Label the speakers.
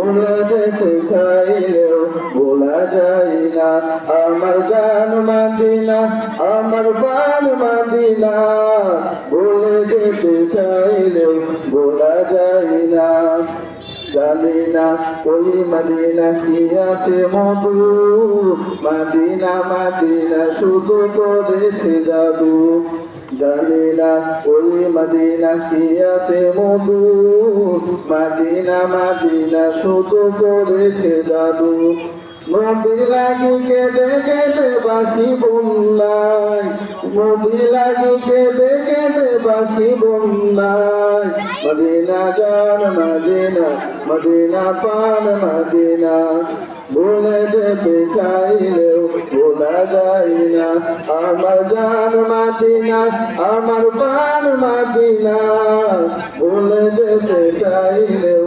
Speaker 1: ভুলে যেতে চাইলেও ভোলা যায় না। আমার জান মদিনা, আমার প্রাণ মদিনা, ভুলে যেতে চাইলেও ভোলা যায় না। জানি না ওই মদিনা কি আছে মধু, মদিনা মদিনা শুধু করেছে জাদু। জানি না ওই মদিনা কি আছে মধু, মদিনা মদিনা শুধু করেছে জাদু। নদীর লাগি কেঁদে কেঁদে বাসি বন্যায়, নদীর লাগি কেঁদে কেঁদে বাসি বন্যায়। মদিনা জান মদিনা, মদিনা পান মদিনা, ভুলে যেতে চাইলেও ভোলা যায় না। আমার জান মদিনা, আমার পান মদিনা, ভুলে যেতে চাইলেও